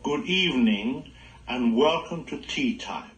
good evening, and welcome to Tea Time.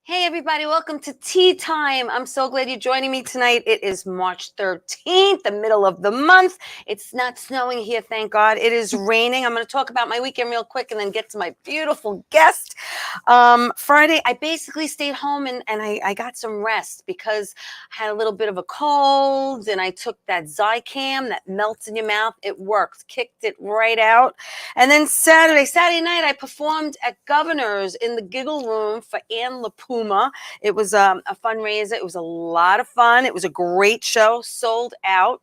Hey everybody, welcome to Tea Time. I'm so glad you're joining me tonight. It is March 13th, the middle of the month. It's not snowing here, thank God. It is raining. I'm going to talk about my weekend real quick and then get to my beautiful guest. Friday, I basically stayed home and I got some rest because I had a little bit of a cold and I took that Zicam that melts in your mouth. It worked, kicked it right out. And then Saturday night, I performed at Governor's in the Giggle Room for Ann LaPuma. It was a fundraiser. It was a lot of fun. It was a great show, sold out.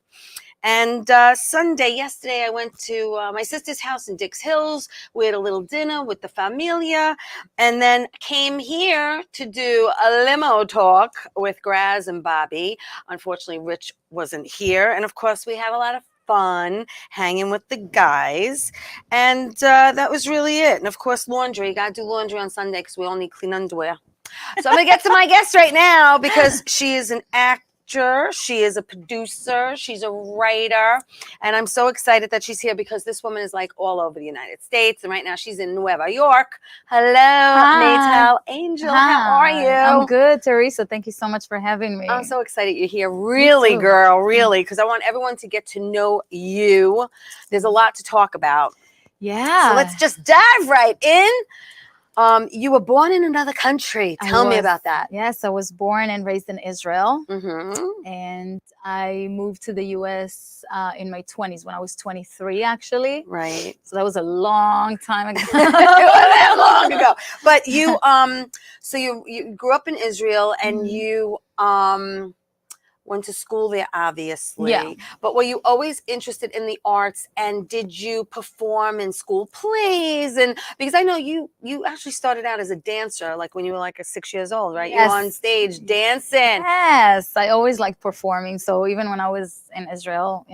And yesterday, I went to my sister's house in Dix Hills. We had a little dinner with the familia, and then came here to do a limo talk with Graz and Bobby. Unfortunately, Rich wasn't here. And of course, we had a lot of fun hanging with the guys. And that was really it. And of course, laundry. You got to do laundry on Sunday because we all need clean underwear. So I'm going to get to my guest right now because she is an actor. She is a producer. She's a writer. And I'm so excited that she's here because this woman is like all over the United States. And right now she's in Nueva York. Hello, MAYTAL Angel. Hi. How are you? I'm good, Teresa. Thank you so much for having me. I'm so excited you're here. Really, girl, really. Because I want everyone to get to know you. There's a lot to talk about. Yeah. So let's just dive right in. You were born in another country. Tell me about that. Yes, I was born and raised in Israel. Mm-hmm. And I moved to the U.S. In my 20s when I was 23, actually. Right. So that was a long time ago. It wasn't that long ago. But you, so you grew up in Israel and you went to school there, obviously. Yeah. But were you always interested in the arts? And did you perform in school plays? And because I know you actually started out as a dancer, like when you were like 6 years old, right? Yes. You were on stage dancing. Yes, I always liked performing. So even when I was in Israel,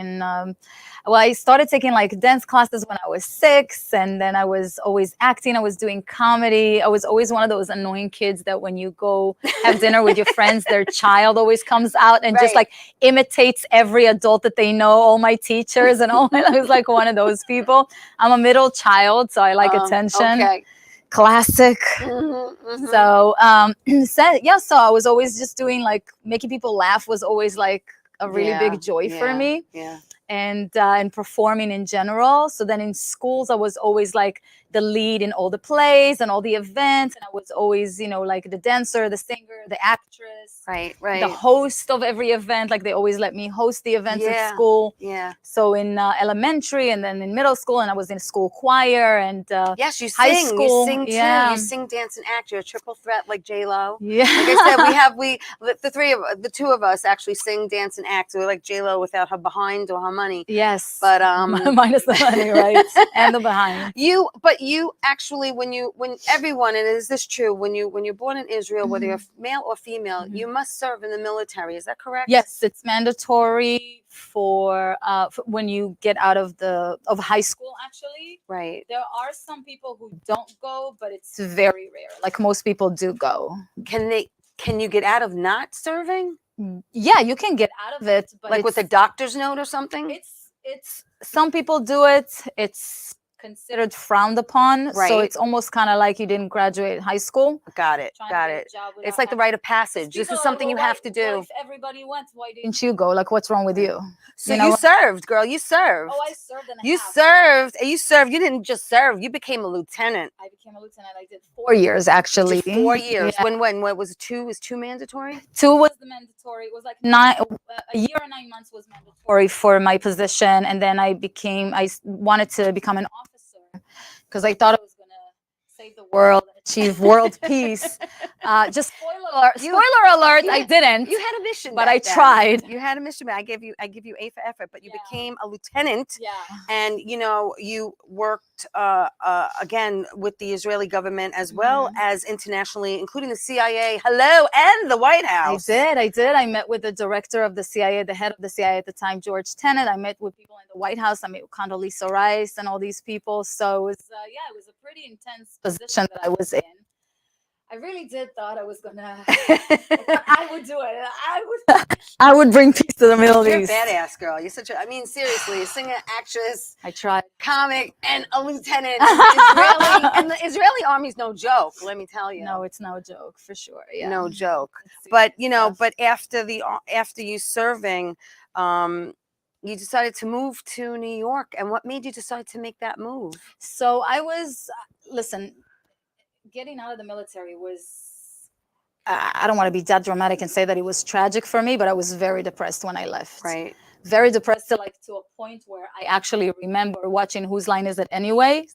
I started taking like dance classes when I was 6, and then I was always acting. I was doing comedy. I was always one of those annoying kids that when you go have dinner with your friends, their child always comes out and just like imitates every adult that they know, all my teachers and all. I was like one of those people. I'm a middle child, so I like attention. Okay. Classic. Mm-hmm, mm-hmm. So I was always just doing like making people laugh was always like a really big joy for me. Yeah. And performing in general. So then in schools, I was always like the lead in all the plays and all the events. And I was always, like the dancer, the singer, the actress, Right. the host of every event. Like they always let me host the events at school. Yeah. So in elementary and then in middle school, and I was in school choir and yes, you high sing. school. You sing too. Yeah. You sing, dance, and act. You're a triple threat like J-Lo. Yeah. Like I said, the two of us actually sing, dance, and act. So we're like J-Lo without her behind or her money. Yes. But minus the money, right? And the behind. But you actually, when everyone, and is this true, when you're born in Israel, whether you're male or female, you must serve in the military. Is that correct? Yes, it's mandatory for when you get out of high school, actually. Right. There are some people who don't go, but it's very rare. Like most people do go. Can you get out of not serving? Yeah, you can get out of it, but like with a doctor's note or something? It's some people do it. It's considered frowned upon. So Right. it's almost kind of like you didn't graduate high school. Got it. Trying to Got get a it. job It's without like the having- rite of 'cause passage. This people is are something like, you well, have to do. Well, if everybody went, why didn't you go? Like, what's wrong with you? So You know you what? served, girl. You served. Oh, I served and a You half. served. You served. You didn't just serve. You became a lieutenant. I became a lieutenant. I did 4 years, actually. Did 4 years. Yeah. When what was it, two? Was 2 mandatory? 2 was the mandatory. It was like a year and 9 months was mandatory for my position, and then I wanted to become an officer because I thought I was gonna save the world, achieve world peace. Just spoiler alert, I didn't. You had a mission, but back I then. tried. You had a mission. I give you A for effort, but you Yeah. became a lieutenant. Yeah. And you worked again with the Israeli government as well as internationally, including the CIA. Hello, and the White House. I did. I met with the director of the CIA, the head of the CIA at the time, George Tenet. I met with people in the White House. I met with Condoleezza Rice and all these people. So it was, it was a pretty intense position that I was in. I really did thought I was gonna. I would do it. I would bring peace to the Middle You're a East. badass girl. You're such a. I mean, seriously, a singer, actress, I tried. comic, and a lieutenant. Israeli, and the Israeli army's no joke. Let me tell you. No, it's no joke for sure. Yeah. No joke. It's But serious stuff. but after you serving, you decided to move to New York. And what made you decide to make that move? So I was listen. Getting out of the military was. I don't want to be that dramatic and say that it was tragic for me, but I was very depressed when I left. Right. Very depressed to a point where I actually remember watching Whose Line Is It Anyway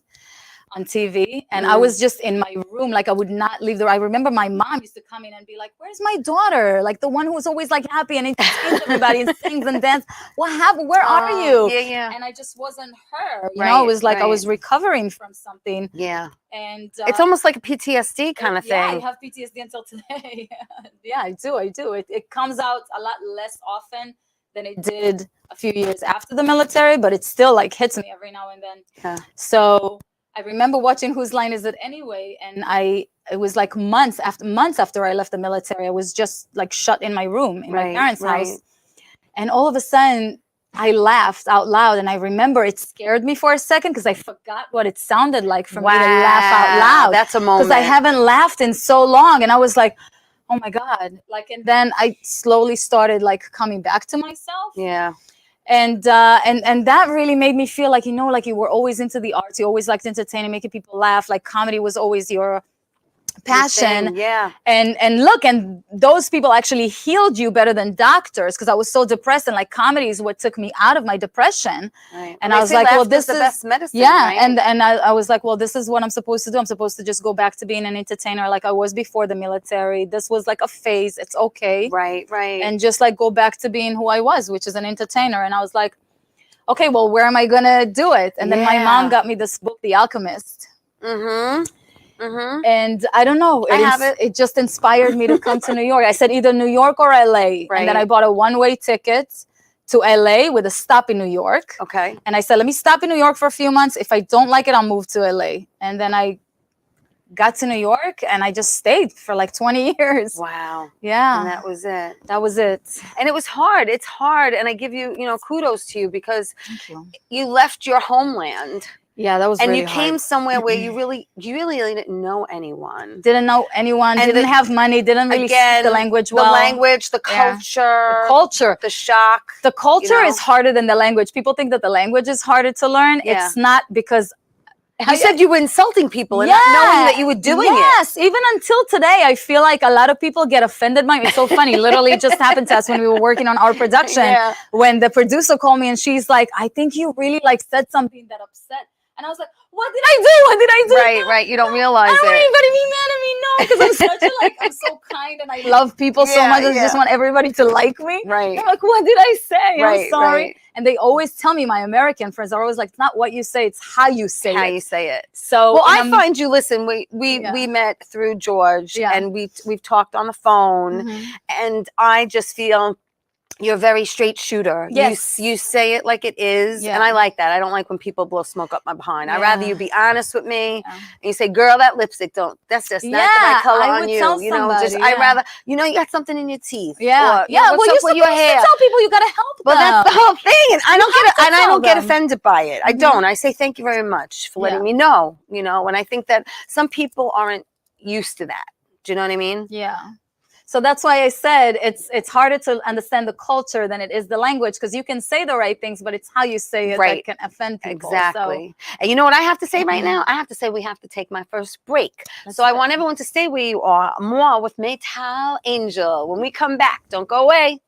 on TV, and I was just in my room, like I would not leave I remember my mom used to come in and be like, "Where's my daughter? Like the one who was always like happy and entertains everybody and sings and dances. What happened? Where are you?" Yeah, yeah. And I just wasn't her. You know, it was like I was recovering from something. Yeah. And it's almost like a PTSD kind of thing. Yeah, I have PTSD until today. Yeah, I do. It comes out a lot less often than it did a few years after the military, but it still like hits me every now and then. Yeah. So I remember watching Whose Line Is It Anyway? And it was like months after I left the military, I was just like shut in my room in my parents' house. And all of a sudden I laughed out loud. And I remember it scared me for a second because I forgot what it sounded like for me to laugh out loud. That's a moment. Because I haven't laughed in so long. And I was like, oh my God. Like, and then I slowly started like coming back to myself. Yeah. And that really made me feel like, like you were always into the arts. You always liked entertaining, making people laugh. Like comedy was always your passion. Yeah. And look, and those people actually healed you better than doctors because I was so depressed, and like comedy is what took me out of my depression. Right. And I was like, well, this is the best medicine. Yeah. Right? And I was like, well, this is what I'm supposed to do. I'm supposed to just go back to being an entertainer like I was before the military. This was like a phase. It's okay. Right. And just like go back to being who I was, which is an entertainer. And I was like, okay, well, where am I gonna do it? And then my mom got me this book, The Alchemist. And I don't know, it just inspired me to come to New York. I said either New York or LA. And then I bought a one-way ticket to LA with a stop in New York. Okay. And I said, let me stop in New York for a few months. If I don't like it, I'll move to LA. And then I got to New York and I just stayed for like 20 years. Wow. Yeah. And that was it. That was it. And it was hard. It's hard. And I give you, kudos to you because you left your homeland. Yeah, that was and really you came hard. somewhere where you really didn't know anyone. Didn't know anyone, and didn't have money, didn't really speak the language well. The language, the culture, the shock. The culture is harder than the language. People think that the language is harder to learn. Yeah. It's not because you said you were insulting people and not knowing that you were doing it. Yes, even until today, I feel like a lot of people get offended by me. It's so funny. Literally, it just happened to us when we were working on our production. When the producer called me and she's like, "I think you really like said something that upset." And I was like, what did I do? What did I do? Right. You don't realize it. I don't want anybody to be mad at me. No, because I'm so kind and I love people so much. I just want everybody to like me. Right. I'm like, what did I say? I'm sorry. Right. And they always tell me, my American friends are always like, it's not what you say, it's how you say it. How you say it. So well, I find you, listen, we met through George and we've talked on the phone and I just feel You're a very straight shooter. Yes. You say it like it is. Yeah. And I like that. I don't like when people blow smoke up my behind. I'd rather Yeah. you be honest with me Yeah. and you say, girl, that lipstick that's just not the right Yeah, color I on would you. tell You know, just somebody, I'd rather, you know, you got something in your teeth. Yeah. Or, Yeah. what's Well, up you're with your supposed to hair? tell people you gotta help Well, them. that's the whole thing. And I don't have to I don't tell get them. offended by it. I Mhm. don't. I say thank you very much for letting Yeah. me know, you know, and I think that some people aren't used to that. Do you know what I mean? Yeah. So that's why I said it's harder to understand the culture than it is the language, because you can say the right things, but it's how you say it Right. that can offend people. Exactly. And you know what I have to say right now? I have to say we have to take my first break. So I want everyone to stay where you are. More with MAYTAL Angel. When we come back, don't go away.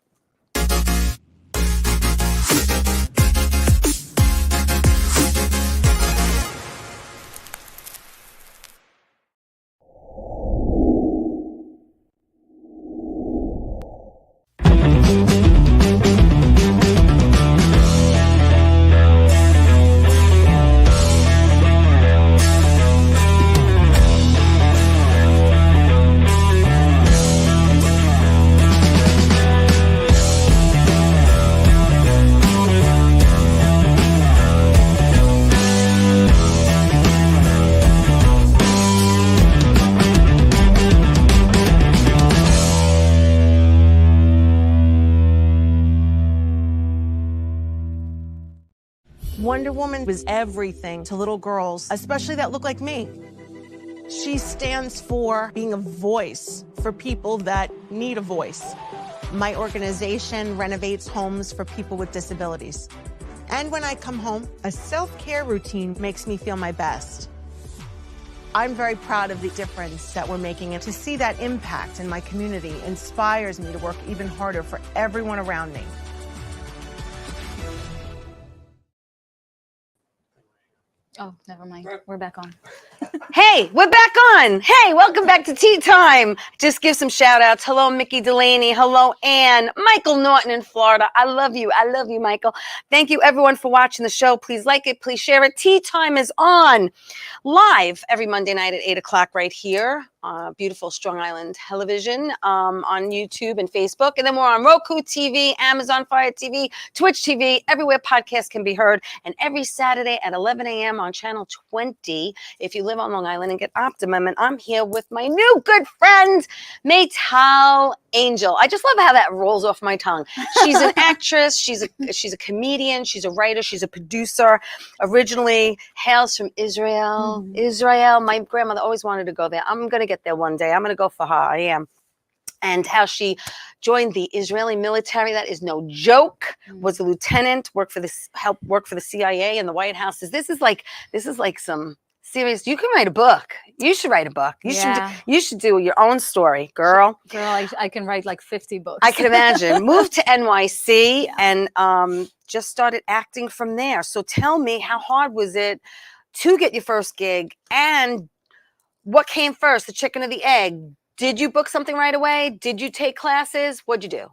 Wonder Woman was everything to little girls, especially that look like me. She stands for being a voice for people that need a voice. My organization renovates homes for people with disabilities. And when I come home, a self-care routine makes me feel my best. I'm very proud of the difference that we're making, and to see that impact in my community inspires me to work even harder for everyone around me. Oh, never mind. We're back on. Hey, we're back on. Hey, welcome back to Tea Time. Just give some shout outs. Hello, Mickey Delaney. Hello, Ann. Michael Norton in Florida. I love you. I love you, Michael. Thank you, everyone, for watching the show. Please like it. Please share it. Tea Time is on live every Monday night at 8 o'clock right here. Beautiful Strong Island Television on YouTube and Facebook. And then we're on Roku TV, Amazon Fire TV, Twitch TV, everywhere podcasts can be heard. And every Saturday at 11 a.m. on Channel 20 if you live on Long Island and get Optimum. And I'm here with my new good friend, MAYTAL Angel. I just love how that rolls off my tongue. She's an actress. She's a comedian. She's a writer. She's a producer. Originally hails from Israel. Israel. My grandmother always wanted to go there. I'm going to get there one day. I'm going to go for her. I am. And how she joined the Israeli military. That is no joke. Was a lieutenant, helped work for the CIA and the White House. This is like some serious. You can write a book. You should write a book. You should do your own story, girl. Girl, I can write like 50 books. I can imagine. Moved to NYC and just started acting from there. So tell me, how hard was it to get your first gig, and what came first, the chicken or the egg? Did you book something right away? Did you take classes? What'd you do?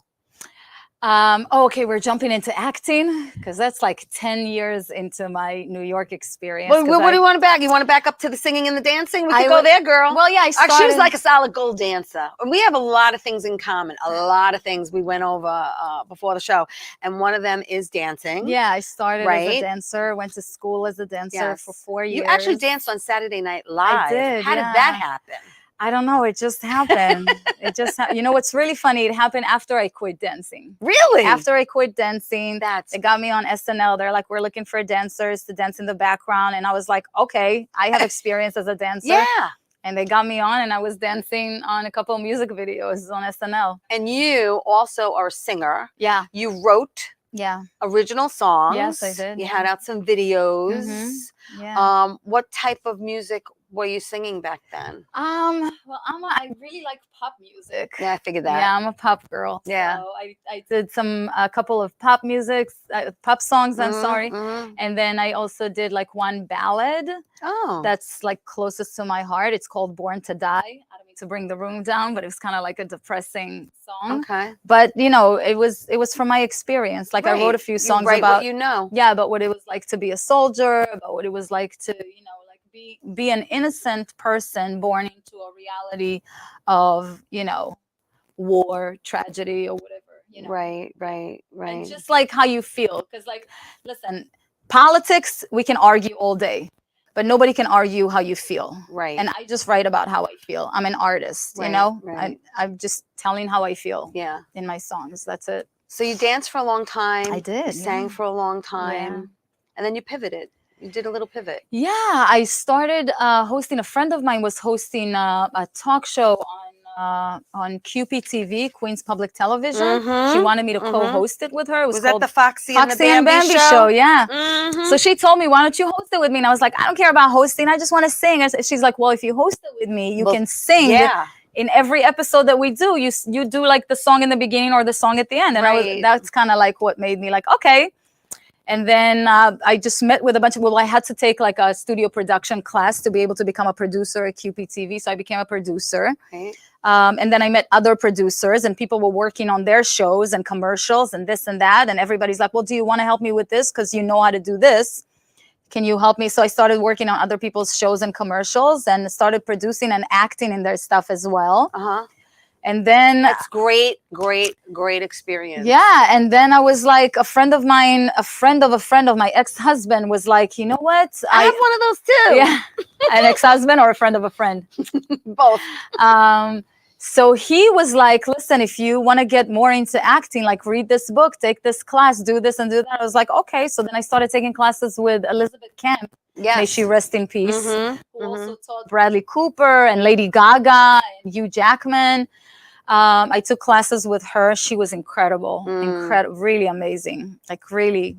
Okay, we're jumping into acting because that's like 10 years into my New York experience. Well, what do you want to back? You want to back up to the singing and the dancing? We could go there, girl. Well, yeah, She was like a solid gold dancer. And we have a lot of things in common. A lot of things we went over before the show. And one of them is dancing. Yeah, I started as a dancer, went to school as a dancer for 4 years. You actually danced on Saturday Night Live. I did. How did that happen? I don't know. It just happened. You know what's really funny? It happened after I quit dancing. Really? After I quit dancing, they got me on SNL. They're like, we're looking for dancers to dance in the background. And I was like, okay, I have experience as a dancer. Yeah. And they got me on, and I was dancing on a couple of music videos on SNL. And you also are a singer. Yeah. You wrote original songs. Yes, I did. You had out some videos. Yeah. What type of music were you singing back then? Well, I really like pop music. Yeah, I figured that. Yeah, I'm a pop girl. Yeah. So I did a couple of pop songs, I'm sorry. And then I also did like one ballad. Oh. That's like closest to my heart. It's called Born to Die. I don't mean to bring the room down, but it was kind of like a depressing song. Okay. But you know, it was from my experience. Like I wrote a few songs about what it was like to be a soldier, about what it was like to, be an innocent person born into a reality of, war, tragedy, or whatever you know. Right. And just like how you feel, because like, listen, politics, we can argue all day, but nobody can argue how you feel. Right. And I just write about how I feel. I'm an artist, you know. Right. I'm just telling how I feel. Yeah. In my songs. That's it. So you danced for a long time. I did. You sang for a long time, Yeah. and then you pivoted. You did a little pivot. Yeah, I started hosting. A friend of mine was hosting a talk show on QPTV, Queens Public Television. She wanted me to co-host it with her. It was that called the Foxy and the Bambi show? Yeah. So she told me, "Why don't you host it with me?" And I was like, "I don't care about hosting. I just want to sing." She's like, "Well, if you host it with me, you can sing." Yeah. In every episode that we do, you do like the song in the beginning or the song at the end, and that's kind of like what made me like, okay. And then I just met with a bunch of, I had to take like a studio production class to be able to become a producer at QPTV. So I became a producer. Right. And then I met other producers, and people were working on their shows and commercials and this and that. And everybody's like, well, do you want to help me with this? Because you know how to do this. Can you help me? So I started working on other people's shows and commercials and started producing and acting in their stuff as well. And then that's great experience. Yeah. And then I was like, a friend of mine, a friend of my ex-husband was like, you know what? I have one of those too. Yeah. An ex-husband or a friend of a friend? Both. So he was like, listen, if you want to get more into acting, like read this book, take this class, do this and do that. I was like, okay. So then I started taking classes with Elizabeth Kemp. Yes. May she rest in peace. Who also taught Bradley Cooper and Lady Gaga and Hugh Jackman. I took classes with her. She was incredible, really amazing. Like really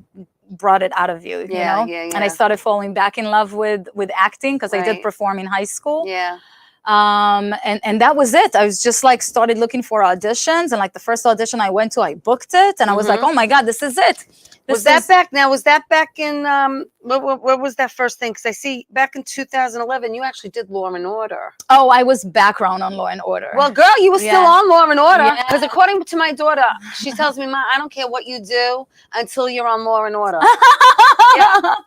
brought it out of you, you know? Yeah. And I started falling back in love with acting because I did perform in high school. Yeah. And that was it. I was just like started looking for auditions, and like the first audition I went to, I booked it, and I was like, oh my God, this is it. Was that back in what was that first thing? Because I see back in 2011 you actually did Law and Order. Oh, I was background on Law and Order. Well, girl, you were still on Law and Order, because Yeah. according to my daughter, she tells me, "Ma, I don't care what you do until you're on Law and Order."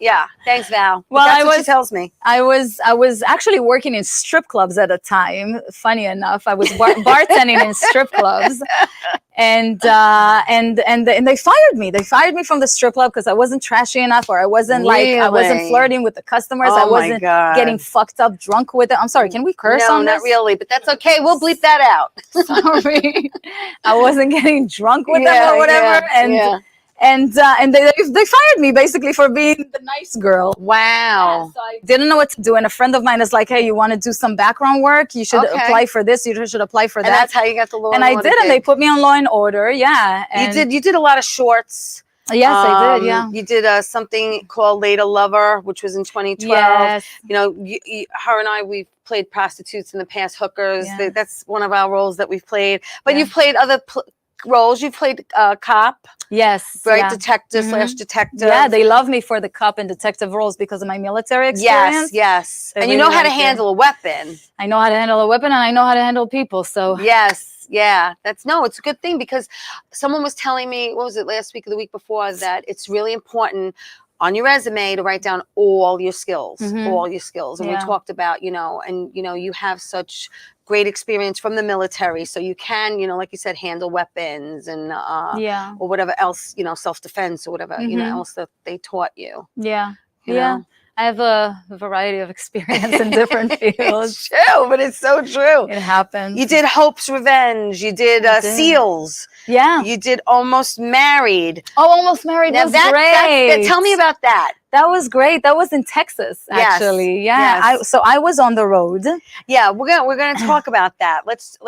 Yeah. Thanks, Val. Well, that's what she tells me. I was actually working in strip clubs at the time. Funny enough, I was bartending in strip clubs, and they fired me. They fired me from the strip club because I wasn't trashy enough, or I wasn't I wasn't flirting with the customers. I wasn't getting fucked up drunk with it. I'm sorry. Can we curse on this? No, not really, but that's okay. We'll bleep that out. Sorry, I wasn't getting drunk with them or whatever, and they fired me basically for being the nice girl. Wow. So I didn't know what to do, and a friend of mine is like, "Hey, you want to do some background work? You should apply for this. You should apply for that." And that's how you got the Law and Order. And I did, and they put me on Law and Order. Yeah, and you did a lot of shorts. Yes, I did. Yeah, you did something called Later Lover, which was in 2012. Yes. You know, her and I, we've played prostitutes in the past, hookers. Yeah. That's one of our roles that we've played. But you've played other roles. You've played cop. Yes. Right, yeah. detective / detective. Yeah, they love me for the cop and detective roles because of my military experience. Yes. They And you really know how to like it. handle a weapon. I know how to handle a weapon, and I know how to handle people. So Yes. Yeah, it's a good thing, because someone was telling me, what was it, last week or the week before, that it's really important on your resume to write down all your skills, all your skills. And we talked about, you have such great experience from the military, so you can, like you said, handle weapons and or whatever else, self-defense or whatever, else that they taught you. Yeah. You know? I have a variety of experience in different fields. It's true, but it's so true. It happens. You did Hope's Revenge. You did SEALs. Yeah. You did Almost Married. Oh, Almost Married was great. Tell me about that. That was great. That was in Texas, actually. Yeah. Yes. So I was on the road. Yeah, we're gonna talk about that. Let's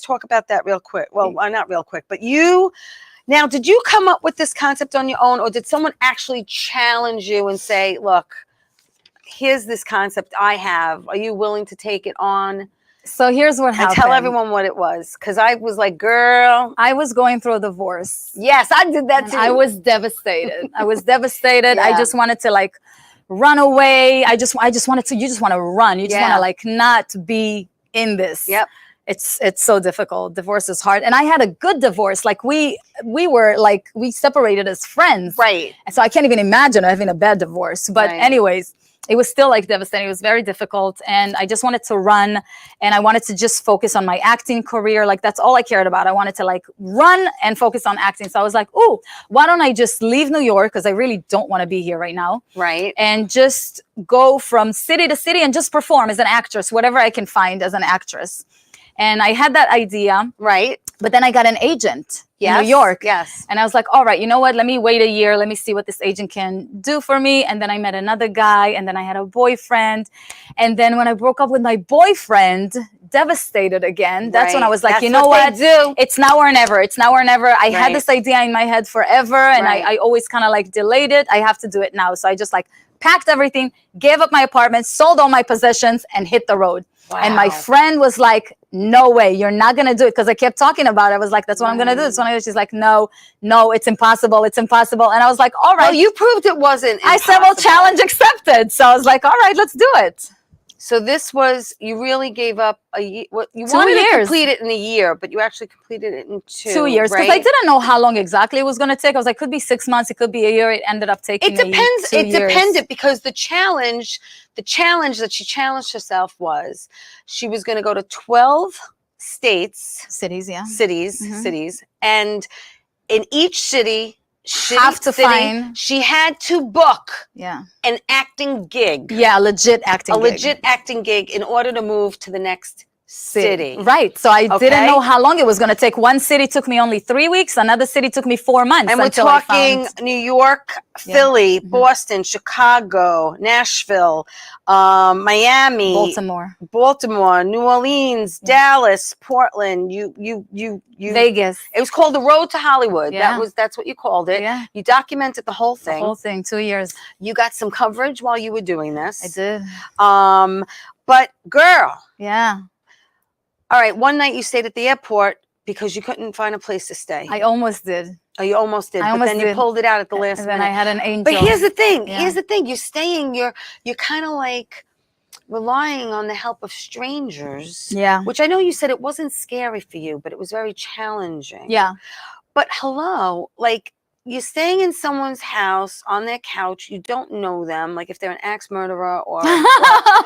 talk about that real quick. Well, not real quick, but now, did you come up with this concept on your own, or did someone actually challenge you and say, look, here's this concept I have. Are you willing to take it on? So here's what happened. And tell everyone what it was. Because I was like, girl. I was going through a divorce. Yes, I did that too. I was devastated. I just wanted to run away. I just wanted to, you just want to run. You just want to not be in this. Yep. It's so difficult. Divorce is hard. And I had a good divorce. We separated as friends. Right. And so I can't even imagine having a bad divorce. But anyways, it was still like devastating. It was very difficult. And I just wanted to run, and I wanted to just focus on my acting career. Like, that's all I cared about. I wanted to like run and focus on acting. So I was like, oh, why don't I just leave New York? Because I really don't want to be here right now. Right. And just go from city to city and just perform as an actress, whatever I can find as an actress. And I had that idea. Right. But then I got an agent in Yes. New York. Yes. And I was like, all right, you know what? Let me wait a year. Let me see what this agent can do for me. And then I met another guy, and then I had a boyfriend. And then when I broke up with my boyfriend, devastated again, that's when I was like, That's you know what? do. It's now or never. It's now or never. I had Right. this idea in my head forever, and Right. I always kind of like delayed it. I have to do it now. So I just like packed everything, gave up my apartment, sold all my possessions, and hit the road. Wow. And my friend was like, no way, you're not going to do it. Because I kept talking about it. I was like, that's what I'm going to do. That's what I'm gonna do. She's like, no, it's impossible. It's impossible. And I was like, all right. Well, you proved it wasn't I said, well, impossible. challenge accepted. So I was like, all right, let's do it. So this was, you really gave up a year. What you 2 wanted to years. complete it in a year, but you actually completed it in 2 years. Because right? I didn't know how long exactly it was going to take. I was like, could be 6 months. It could be a year. It ended up taking It depends. 2 It years. depended because the challenge that she challenged herself was she was going to go to 12 states, Cities, yeah. cities, and in each city, Have to find- she had to book Yeah. an acting gig, Yeah, legit acting a gig. legit acting gig in order to move to the next city. Right. So I Okay. didn't know how long it was going to take. One city took me only 3 weeks. Another city took me 4 months. And we're until I talking found- New York, Philly, Boston, Chicago, Nashville, Miami, Baltimore, New Orleans, Dallas, Portland. You. Vegas. It was called the Road to Hollywood. Yeah. That's what you called it. Yeah. You documented the whole The thing. whole thing, 2 years. You got some coverage while you were doing this. I did. But girl, Yeah. all right. One night you stayed at the airport because you couldn't find a place to stay. I almost did. Oh, you almost did, I but almost then you did. pulled it out at the last And then minute. I had an angel. But here's the thing. Yeah. Here's the thing. You're staying. You're kind of like relying on the help of strangers. Yeah. Which I know you said it wasn't scary for you, but it was very challenging. Yeah. But hello, like you're staying in someone's house on their couch. You don't know them, like if they're an axe murderer or you know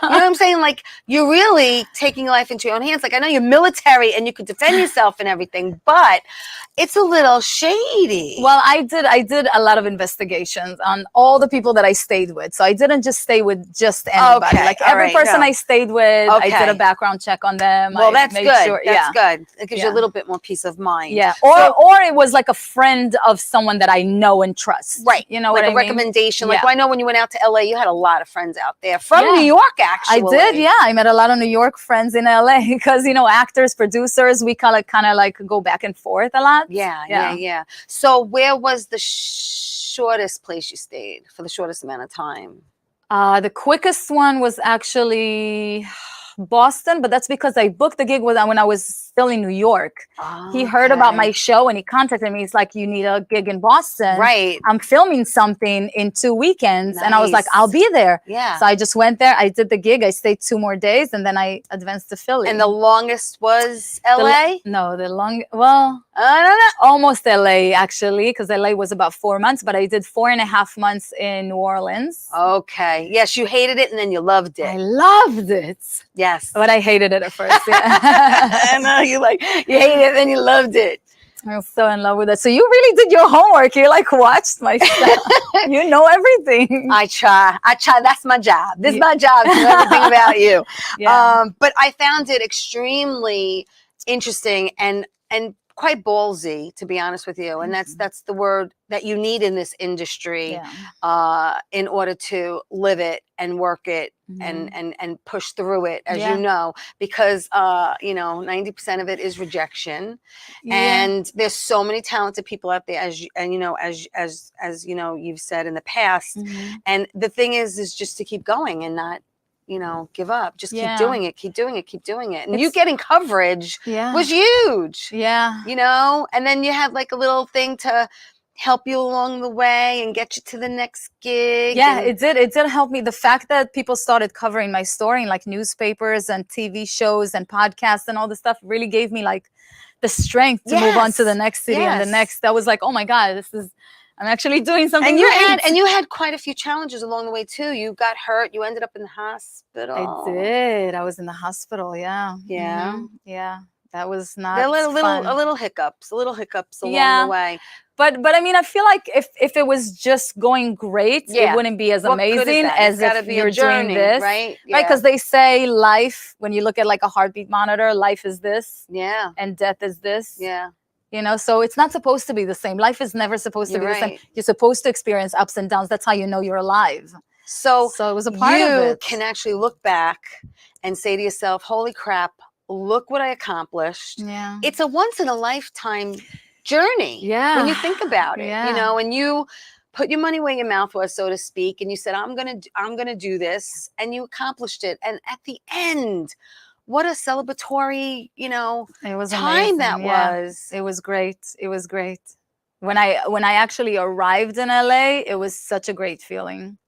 what I'm saying? Like you're really taking life into your own hands. Like I know you're military and you could defend yourself and everything, but it's a little shady. Well, I did a lot of investigations on all the people that I stayed with. So I didn't just stay with just anybody. Okay, Like all every right, person no. I stayed with, I did Okay. a background check on them. Well, I that's made good. Sure, That's good. It gives you Yeah. a little bit more peace of mind. Yeah. So- Or it was like a friend of someone that I know and trust. Right. You know like what a I mean? recommendation. Like Yeah. well, I know when you went out to LA, you had a lot of friends out there from Yeah. New York, actually. I did, yeah. I met a lot of New York friends in LA because, you know, actors, producers, we kind of like go back and forth a lot. Yeah. So where was the shortest place you stayed for the shortest amount of time? The quickest one was actually Boston, but that's because I booked the gig when I was still in New York. He heard about my show and he contacted me. He's like, you need a gig in Boston. Right. I'm filming something in 2 weekends. And I was like, Nice. I'll be there. Yeah. So I just went there. I did the gig. I stayed 2 more days and then I advanced to Philly. And the longest was The- LA? Well, I don't know. almost LA actually, because LA was about 4 months, but I did 4.5 months in New Orleans. Okay. Yes, you hated it and then you loved I it. loved it. Yes. But I hated it at first. Yeah. I know you hated it and you loved it. I was so in love with it. So you really did your homework. You like watched my stuff. You know everything. I try. That's my job. This is my job to know everything about you. Yeah. But I found it extremely interesting and quite ballsy, to be honest with you. And that's the word that you need in this industry in order to live it and work it and push through it, as you know, because 90% of it is rejection. And there's so many talented people out there, as you know, you've said in the past. And the thing is just to keep going and not give up. Just keep doing it, keep doing it, keep doing it. And you getting coverage was huge. Yeah. And then you had like a little thing to help you along the way and get you to the next gig. Yeah, and it did help me. The fact that people started covering my story in like newspapers and TV shows and podcasts and all this stuff really gave me like the strength to move on to the next city and the next. That was like, oh my God, I'm actually doing something. And you had quite a few challenges along the way too. You got hurt. You ended up in the hospital. I did. I was in the hospital. Yeah. Yeah. Yeah. That was not There were fun. a little hiccups along Yeah. the way. But I mean, I feel like if it was just going great, Yeah. it wouldn't be as What good is amazing that? as It's gotta if be a you're journey, doing this, right? Right? Yeah. Because they say life, when you look at like a heartbeat monitor, life is this, Yeah. and death is this. Yeah. You know, so it's not supposed to be the same. Life is never supposed to You're be the same. right. You're supposed to experience ups and downs. That's how you know you're alive. So it was a part of you it. can actually look back and say to yourself, holy crap, look what I accomplished. Yeah. It's a once in a lifetime journey. Yeah. When you think about it, Yeah. you know, and you put your money where your mouth was, so to speak, and you said, I'm going to do this, and you accomplished it. And at the end, what a celebratory, you know, It was time amazing. that Yeah. was. It was great. It was great. When I actually arrived in LA, it was such a great feeling.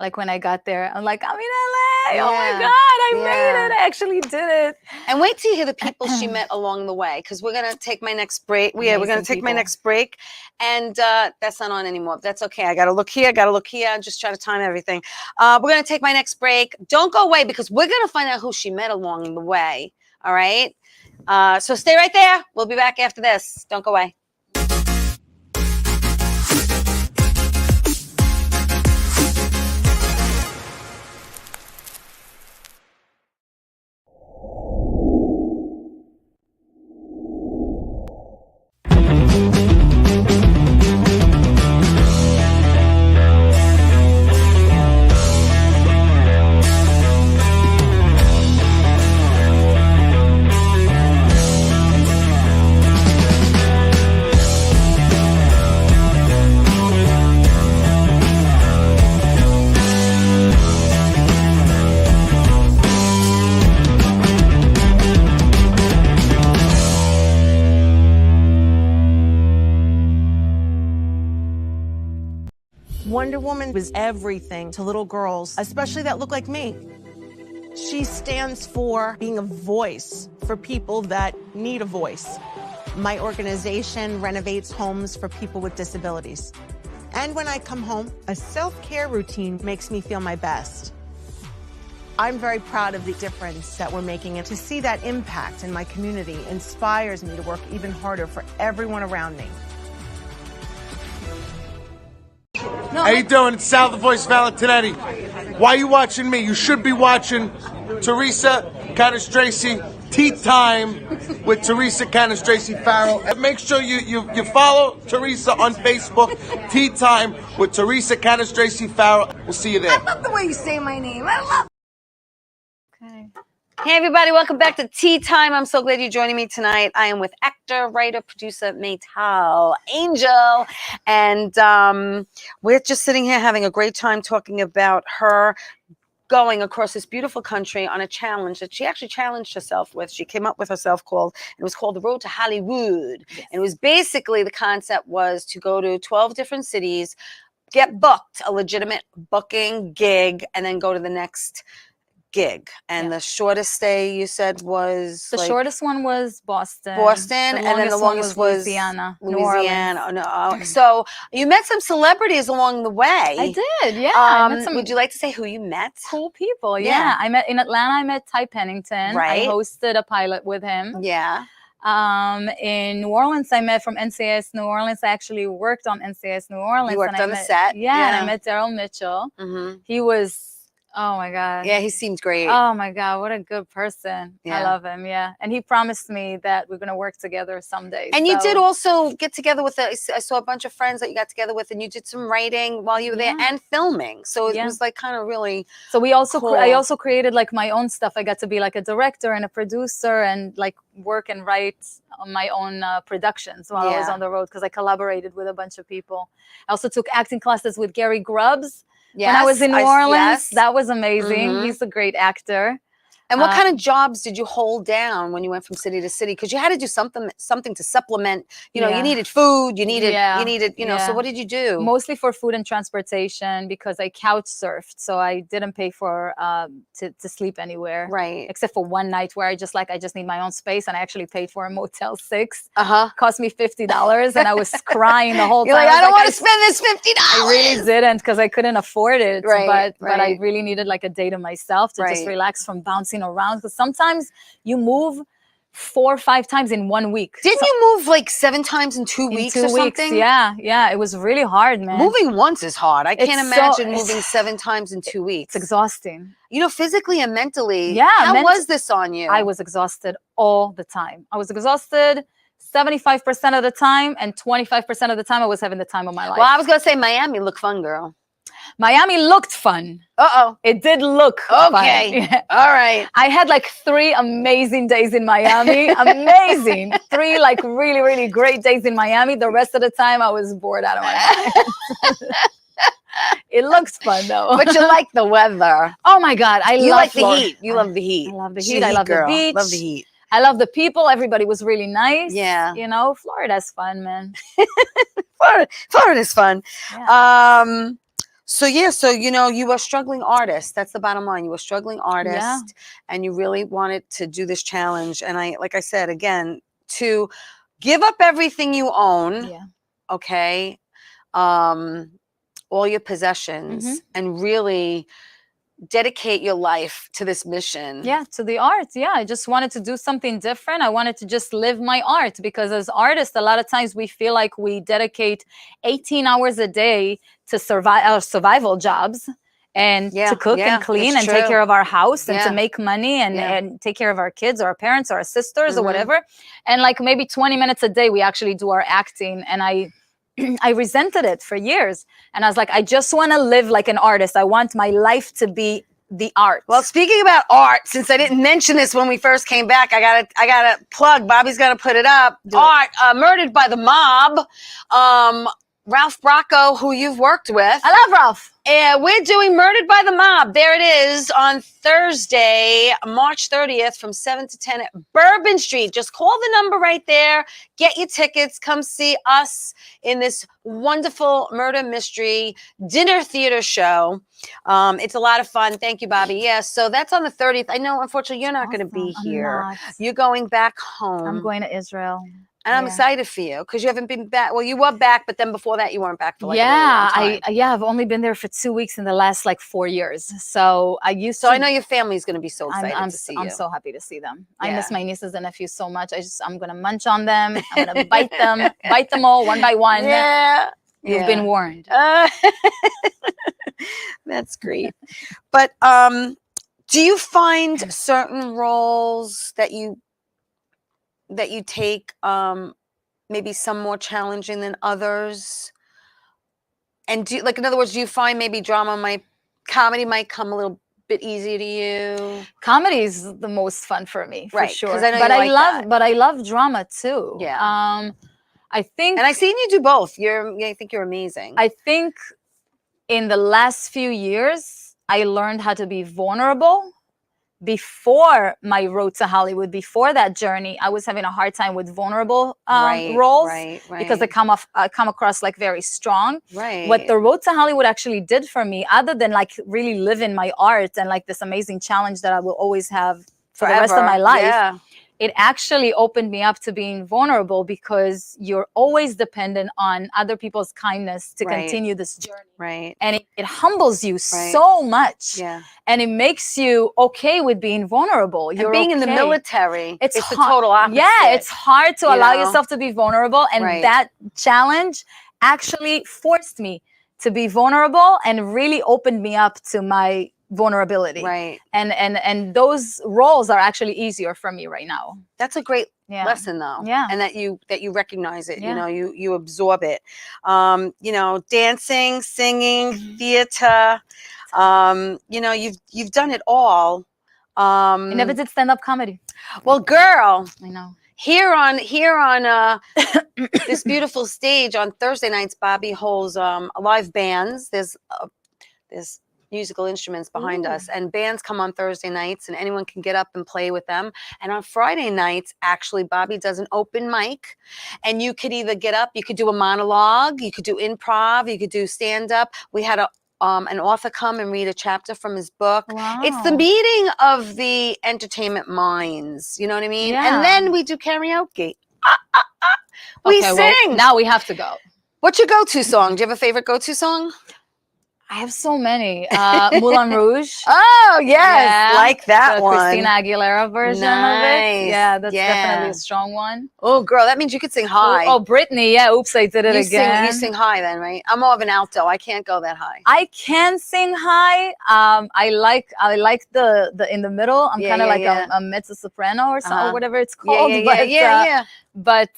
Like when I got there, I'm like, I'm in LA. Oh my Yeah. God, I made Yeah. it. I actually did it. And wait till you hear the people she met along the way, because we're going to take my next break. We're going to Amazing take my people. next break. And that's not on anymore. That's okay. I got to look here, got to look here. Just try to time everything. We're going to take my next break. Don't go away, because we're going to find out who she met along the way. All right? So stay right there. We'll be back after this. Don't go away. Wonder Woman was everything to little girls, especially that look like me. She stands for being a voice for people that need a voice. My organization renovates homes for people with disabilities. And when I come home, a self-care routine makes me feel my best. I'm very proud of the difference that we're making, and to see that impact in my community inspires me to work even harder for everyone around me. How you doing? It's Sal the Voice Valentinetti. Why are you watching me? You should be watching Teresa Canastraci Tea Time with Teresa Canastraci Farrell. And make sure you follow Teresa on Facebook, Tea Time with Teresa Canastraci Farrell. We'll see you there. I love the way you say my name. I love. Okay. Hey everybody, welcome back to Tea Time. I'm so glad you're joining me tonight. I am with actor, writer, producer MAYTAL, Angel, and we're just sitting here having a great time talking about her going across this beautiful country on a challenge that she actually challenged herself with. She came up with herself it was called The Road to Hollywood. Yes. And it was basically, the concept was to go to 12 different cities, get booked, a legitimate booking gig, and then go to the next gig. And the shortest stay, you said, was the shortest one was Boston. And then the longest was Louisiana. New Orleans. No. So you met some celebrities along the way. I did, yeah. I met some would you like to say who you met? Cool people, yeah. I met in Atlanta. I met Ty Pennington. Right. I hosted a pilot with him. Yeah. In New Orleans, I met from NCIS New Orleans. I actually worked on NCIS New Orleans. You worked on the set. Yeah, and I met Daryl Mitchell. Mm-hmm. He was, oh my God. Yeah, he seemed great. Oh my God, what a good person. Yeah. I love him, yeah. And he promised me that we're going to work together someday. And you did also get together with, I saw a bunch of friends that you got together with, and you did some writing while you were there and filming. So it was like kind of really So we also, cool. I also created like my own stuff. I got to be like a director and a producer and like work and write on my own productions while I was on the road, because I collaborated with a bunch of people. I also took acting classes with Gary Grubbs. Yes, when I was in New Orleans, that was amazing. He's a great actor. And what kind of jobs did you hold down when you went from city to city? Because you had to do something to supplement. You know, you needed food. You needed. You know. So what did you do? Mostly for food and transportation, because I couch surfed, so I didn't pay for to sleep anywhere. Right. Except for one night where I just need my own space, and I actually paid for a Motel 6. Cost me $50, and I was crying the whole time. You're like, I don't want to spend this $50. I really didn't, because I couldn't afford it. Right, But I really needed like a day to myself to just relax from bouncing around. Because sometimes you move 4 or 5 times in 1 week. Didn't you move like 7 times in 2 weeks or something? Yeah. It was really hard, man. Moving once is hard. I can't imagine moving 7 times in 2 weeks. It's exhausting. You know, physically and mentally. Yeah. How was this on you? I was exhausted all the time. I was exhausted 75% of the time, and 25% of the time I was having the time of my life. Well, I was going to say Miami looked fun, girl. Miami looked fun. It did look fun. Yeah. All right. I had like 3 amazing days in Miami. Amazing. 3 like really, really great days in Miami. The rest of the time I was bored out of my mind. It looks fun though. But you like the weather. Oh my God. You like the heat. You love the heat. I love the heat. I love the beach. Love the heat. I love the people. Everybody was really nice. Yeah. You know, Florida's fun, man. Florida's fun. Yeah. So you know, you were a struggling artist. That's the bottom line. You were a struggling artist, and you really wanted to do this challenge. And like I said, again, to give up everything you own. Yeah. Okay. All your possessions, and really dedicate your life to this mission. Yeah, to the art. Yeah, I just wanted to do something different. I wanted to just live my art, because as artists, a lot of times we feel like we dedicate 18 hours a day to survive our survival jobs, and to cook and clean and take care of our house, and to make money, and take care of our kids or our parents or our sisters or whatever. And like maybe 20 minutes a day, we actually do our acting. And I resented it for years. And I was like, I just want to live like an artist. I want my life to be the art. Well, speaking about art, since I didn't mention this when we first came back, I gotta plug. Bobby's gonna put it up. Art, Murdered by the Mob. Ralph Bracco, who you've worked with. I love Ralph. We're doing Murdered by the Mob. There it is on Thursday, March 30th from 7 to 10 at Bourbon Street. Just call the number right there. Get your tickets. Come see us in this wonderful murder mystery dinner theater show. It's a lot of fun. Thank you, Bobby. Yes, so that's on the 30th. I know, unfortunately, you're not going to be here. You're going back home. I'm going to Israel. And I'm excited for you, because you haven't been back. Well, you were back, but then before that, you weren't back for like a really long time. I've only been there for 2 weeks in the last like 4 years. So I know your family's going to be so excited to see you. I'm so happy to see them. I miss my nieces and nephews so much. I'm going to munch on them. I'm going to bite them all one by one. Yeah. You've been warned. That's great. But do you find certain roles that you take maybe some more challenging than others? And in other words, do you find maybe comedy might come a little bit easier to you? Comedy is the most fun for me, for sure. I know but I love drama too. Yeah. I think, and I've seen you do both. I think you're amazing. I think in the last few years, I learned how to be vulnerable. Before my road to Hollywood, before that journey, I was having a hard time with vulnerable roles because I come across like very strong. Right. What the road to Hollywood actually did for me, other than like really living my art and like this amazing challenge that I will always have for the rest of my life, it actually opened me up to being vulnerable, because you're always dependent on other people's kindness to continue this journey. Right. And it humbles you so much. Yeah. And it makes you okay with being vulnerable. You're being in the military. It's the total opposite. Yeah, it's hard to allow yourself to be vulnerable. And that challenge actually forced me to be vulnerable and really opened me up to my vulnerability. Right. And those roles are actually easier for me right now. That's a great lesson though. Yeah. And that you recognize it, you know, you absorb it. You know, dancing, singing, theater, you know, you've done it all. I never did stand-up comedy. Well, girl, I know. Here on this beautiful stage on Thursday nights, Bobby holds live bands. There's musical instruments behind us, and bands come on Thursday nights, and anyone can get up and play with them. And on Friday nights, actually, Bobby does an open mic, and you could either get up, you could do a monologue, you could do improv, you could do stand up. We had an author come and read a chapter from his book. Wow. It's the meeting of the entertainment minds. You know what I mean? Yeah. And then we do karaoke. We Okay, sing. well, now we have to go. What's your go-to song? Do you have a favorite go-to song? I have so many. Moulin Rouge. Oh, yes. Yeah, Like that the one. Christina Aguilera version of it. Nice. Yeah, that's Yeah. definitely a strong one. Oh, girl, that means you could sing high. Oh, Britney. Yeah, oops, I did it you again. you sing high then, right? I'm more of an alto. I can't go that high. I can sing high. I like the in the middle. I'm Yeah, kind of yeah, like yeah. a mezzo soprano or something, Uh-huh. or whatever it's Yeah, called. yeah. But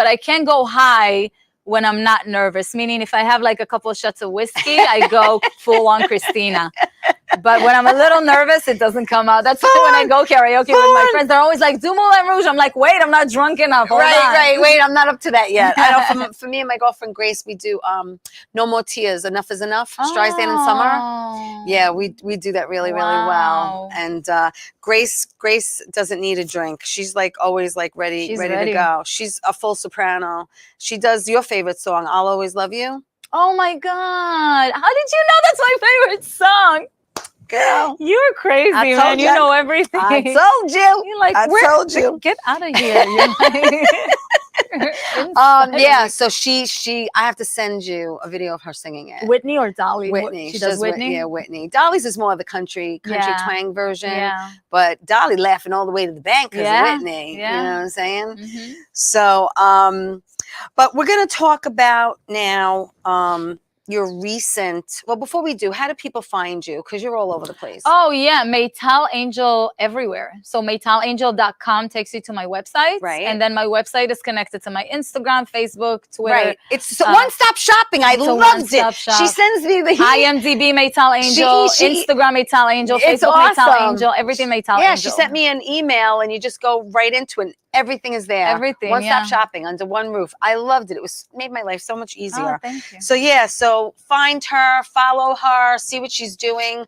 I can go high when I'm not nervous. Meaning, if I have like a couple of shots of whiskey, I go full on Christina. But when I'm a little nervous, it doesn't come out. That's why when I go karaoke with my friends, they're always like, "Do Moulin Rouge." I'm like, "Wait, I'm not drunk enough." Hold on. Right. Wait, I'm not up to that yet. I know for me and my girlfriend Grace, we do No More Tears, Enough is Enough, Streisand in Summer. Oh. Yeah, we do that really well. Wow. And Grace doesn't need a drink. She's like always like ready She's to ready. go. She's a full soprano. She does your favorite song, I'll Always Love You. Oh my God! How did you know that's my favorite song? Girl, You're crazy, I man. told You you. know everything. I told you. You're like, I told you. Get out of here. You're like, Yeah, so she I have to send you a video of her singing it. Whitney or Dolly? Whitney. She does Whitney? Yeah, Whitney. Dolly's is more of the country Yeah. twang version. Yeah. But Dolly laughing all the way to the bank because Yeah, of Whitney. yeah. You know what I'm saying? Mhm. So, but we're going to talk about now your recent, well, before we do, how do people find you? Because you're all over the place. Oh, yeah. MAYTAL Angel everywhere. So MAYTALangel.com takes you to my website. Right. And then my website is connected to my Instagram, Facebook, Twitter. Right. It's one-stop shopping. I it's a loved one-stop it. shop. She sends me the IMDb MAYTAL Angel, She- Instagram MAYTAL Angel, It's Facebook MAYTAL awesome. Angel, everything MAYTAL Yeah, Angel. she sent me an email and you just go right into it. Everything is there. Everything, One-stop yeah. shopping under one roof. I loved it. It made my life so much easier. Oh, thank you. So yeah, so find her, follow her, see what she's doing.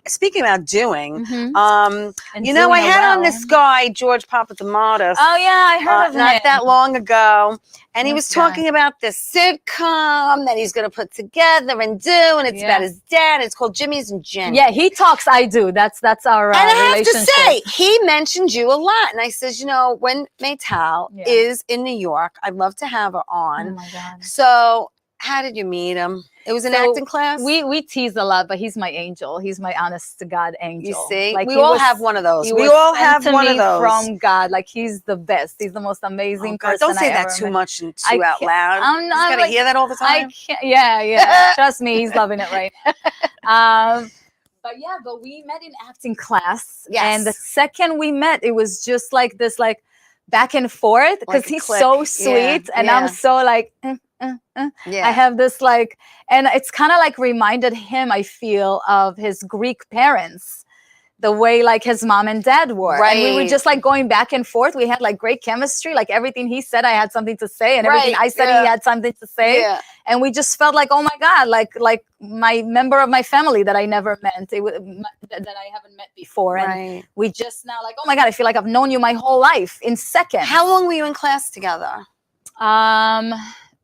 Speaking about doing, Mhm. And you know, I doing had well. on this guy, George Papadopoulos. Oh, yeah, I heard of him. Not that long ago. And he This was talking about this sitcom that he's going to put together and do, and it's Yeah. about his dad. It's called Jimmy's and Jenny. Yeah, he talks, I do. That's our And I have to relationship. say, he mentioned you a lot. And I says, you know, when MAYTAL Yeah. is in New York, I'd love to have her Oh on. my God. So how did you meet him? It was an So acting class? We tease a lot, but he's my angel. He's my honest to God angel. You see? Like We he all was- have one of those. he We was all sent have to one of me those. from God. Like he's the best. He's the most amazing Oh, God, person. don't say I that ever too met. much and I too out can't- loud. I'm You not just gotta like- hear that all the I time. can't. Yeah. Trust me, he's loving it right now. But we met in acting class. Yes. And the second we met, it was just like this, like back and forth because Like a he's click. so Yeah, sweet, and yeah. I'm so like. Yeah. I have this like, and it's kind of like reminded him, I feel, of his Greek parents, the way like his mom and dad were. And we were Right. just like going back and forth. We had like great chemistry. Like everything he said, I had something to say, and everything Right, I said, yeah. he had something to say. Yeah. And we just felt like, oh my God, like my member of my family that I never met, that I haven't met before. And Right. we just now like, oh my God, I feel like I've known you my whole life in seconds. How long were you in class together?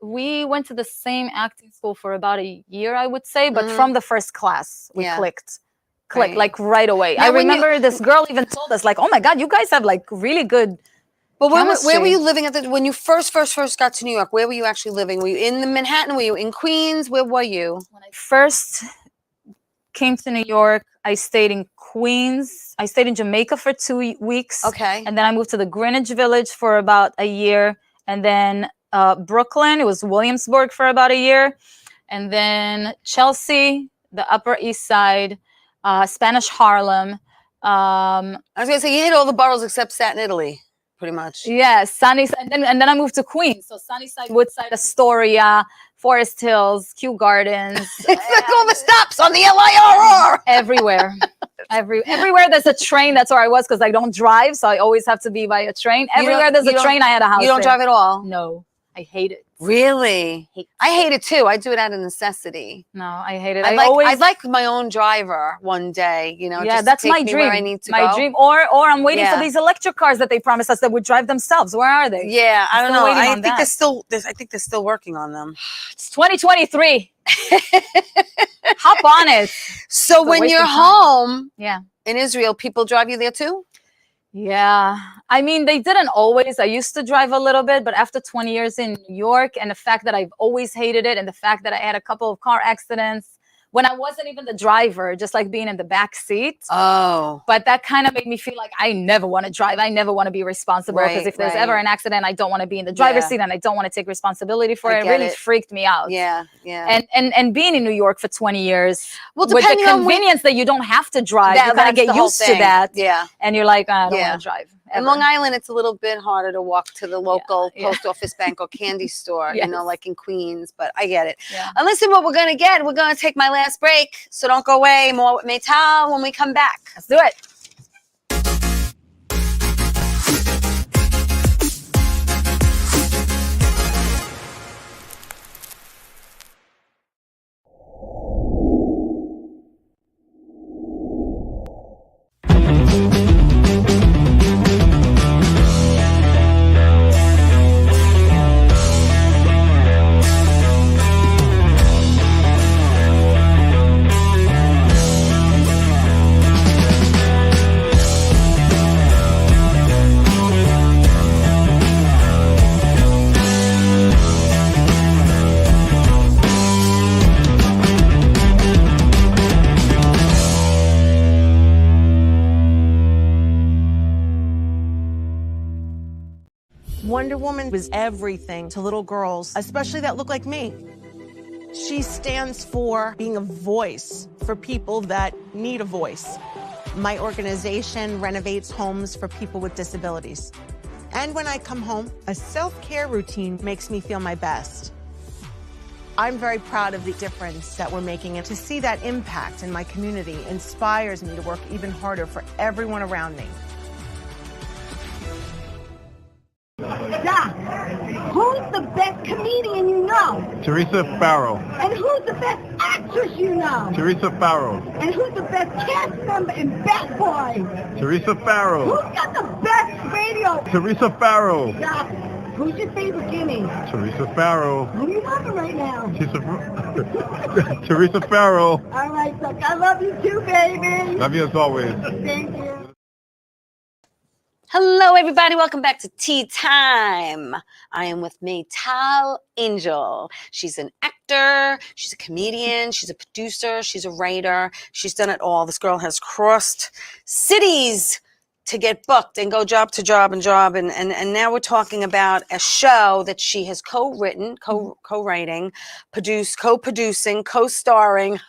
We went to the same acting school for about a year, I would say, but Mhm. from the first class, we Yeah. clicked Right. like right away. Now, I when you- remember this girl even told us like, oh my God, you guys have like really good. But where were Chemistry. you living when you first got to New York? Where were you actually living? Were you in the Manhattan? Were you in Queens? Where were you? When I first came to New York, I stayed in Queens. I stayed in Jamaica for 2 weeks. Okay. And then I moved to the Greenwich Village for about a year. And then Brooklyn, it was Williamsburg for about a year. And then Chelsea, the Upper East Side, Spanish Harlem. I was gonna say you hit all the boroughs except Staten Italy, pretty much. Yeah, Sunnyside. And then I moved to Queens. So Sunnyside, Woodside, Astoria, Forest Hills, Kew Gardens. It's like all the stops on the LIRR. Everywhere. Everywhere there's a train, that's where I was because I don't drive. So I always have to be by a train. Everywhere there's you a don't- train, I had a house. You don't there. drive at all. No, I hate it. Really? I hate it too. I do it out of necessity. No, I hate it. I'd like my own driver one day, you know, yeah, just that's to take my me dream. where I need to my go. dream. Or I'm waiting Yeah. for these electric cars that they promised us that would drive themselves. Where are they? Yeah, I don't still know. waiting I on think that. I think they're still working on them. It's 2023. Hop on it. So when waste you're of time. home Yeah. in Israel, people drive you there too? Yeah. I mean, they didn't always. I used to drive a little bit, but after 20 years in New York and the fact that I've always hated it and the fact that I had a couple of car accidents when I wasn't even the driver, just like being in the back seat. Oh. But that kind of made me feel like I never want to drive. I never want to be responsible because Right, if there's right. ever an accident, I don't want to be in the driver's Yeah. seat and I don't want to take responsibility for I it. It get really it. freaked me out. Yeah, yeah. And being in New York for 20 years, Well, with the depending on where- convenience that you don't have to drive, you kind that's of get the whole used to thing. that. Yeah. And you're like, I don't Yeah. want to drive. In ever. Long Island, it's a little bit harder to walk to the local yeah. post office, bank, or candy store, you know, Yes. like in Queens, but I get it. Yeah. And listen, what we're going to get, we're going to take my last break, so don't go away. More with MAYTAL when we come back. Let's do it. Wonder Woman was everything to little girls, especially that look like me. She stands for being a voice for people that need a voice. My organization renovates homes for people with disabilities. And when I come home, a self-care routine makes me feel my best. I'm very proud of the difference that we're making, and to see that impact in my community inspires me to work even harder for everyone around me. Doc, who's the best comedian you know? Teresa Farrow. And who's the best actress you know? Teresa Farrow. And who's the best cast member in Bad Boys? Teresa Farrow. Who's got the best radio? Teresa Farrow. Doc, who's your favorite Jimmy? Teresa Farrow. Who are you loving right now? Teresa Farrow. All right, Doc, I love you too, baby. Love you as always. Thank you. Hello, everybody. Welcome back to Tea Time. I am with MAYTAL Angel. She's an actor. She's a comedian. She's a producer. She's a writer. She's done it all. This girl has crossed cities to get booked and go job to job and job. And now we're talking about a show that she has co-written, co-writing, co-producing, co-starring,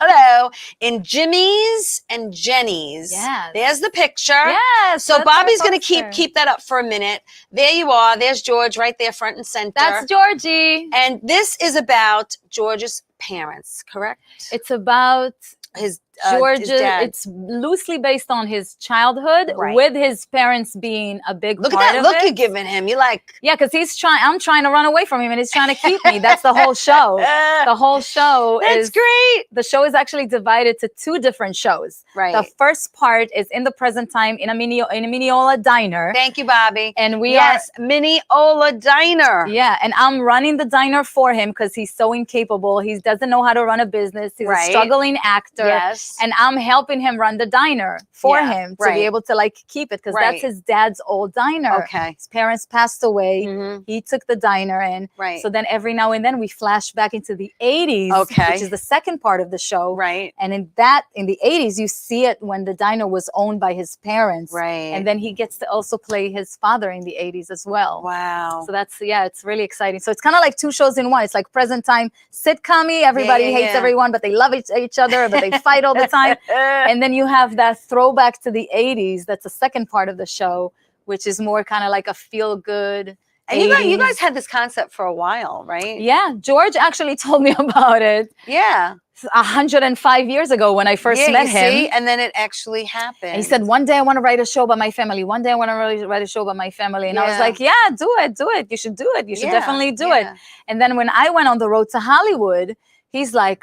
in Jimmy's and Jenny's. Yes. There's the picture. Yes. So that's Bobby's our going to poster. keep that up for a minute. There you are. There's George right there front and center. That's Georgie. And this is about George's parents, correct? It's about His George's. dad. It's loosely based on his childhood, Right. with his parents being a big Look at part that of look it. you're giving him. You're like, Yeah, because I'm trying to run away from him and he's trying to keep me. That's the whole show. The whole show that's is great. the show is actually divided to two different shows. Right. The first part is in the present time in a Mineola diner. Thank you, Bobby. And we yes, Mineola Diner. Yeah, and I'm running the diner for him because he's so incapable. He doesn't know how to run a business. He's Right. a struggling actor. Yes. And I'm helping him run the diner for Yeah, him to right. be able to like keep it because Right. that's his dad's old diner. Okay. His parents passed away. Mhm. He took the diner in. Right. So then every now and then we flash back into the 80s, Okay. which is the second part of the show. Right. And in the 80s, you see it when the diner was owned by his parents. Right. And then he gets to also play his father in the 80s as well. Wow. So it's really exciting. So it's kind of like two shows in one. It's like present time sitcom-y. Everybody Yeah, hates yeah. everyone, but they love each other, but they fight all the time. And then you have that throwback to the 80s. That's the second part of the show, which is more kind of like a feel-good And you guys had this concept for a while, right? Yeah, George actually told me about it Yeah. 105 years ago when I first met you him. see? And then it actually happened. And he said, one day I want to write a show about my family. One day I want to write a show about my family. And I was Yeah. like, yeah, do it. You should do it. You should definitely do it. Yeah. And then when I went on the road to Hollywood, he's like,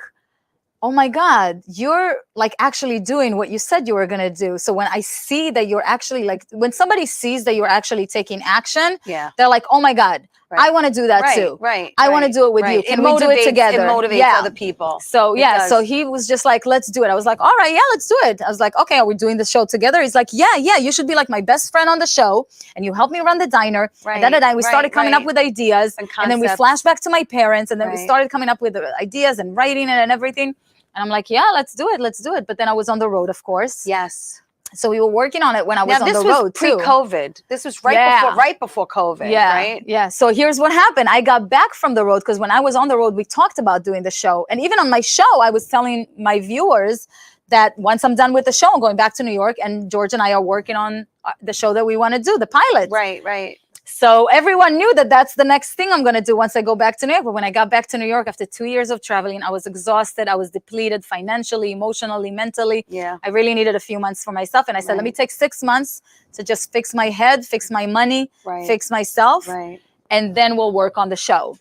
oh my God, you're like actually doing what you said you were going to do. So when I see that you're actually like, when somebody sees that you're actually taking action, Yeah. they're like, oh my God, Right. I want to do that too. Right. I want to do it with you. Can we do it together? It motivates Yeah. other people. So It yeah, does. so he was just like, let's do it. I was like, all right, yeah, let's do it. I was like, okay, are we doing the show together? He's like, yeah, you should be like my best friend on the show, and you help me run the diner. Right, And then we started right, coming up with ideas, and then we concepts. flashed back to my parents, and then we Right. started coming up with the ideas and writing it and everything. And I'm like, yeah, let's do it. But then I was on the road, of course. Yes. So we were working on it when I was Now, on this the was road too. pre-COVID. This was right before COVID, Yeah, right? yeah. So here's what happened. I got back from the road because when I was on the road, we talked about doing the show. And even on my show, I was telling my viewers that once I'm done with the show, I'm going back to New York, and George and I are working on the show that we want to do, the pilot. Right. So everyone knew that that's the next thing I'm going to do once I go back to New York. But when I got back to New York after 2 years of traveling, I was exhausted. I was depleted financially, emotionally, mentally. Yeah. I really needed a few months for myself. And I said, let me take 6 months to just fix my head, fix my money, Right. fix myself, Right. and then we'll work on the show.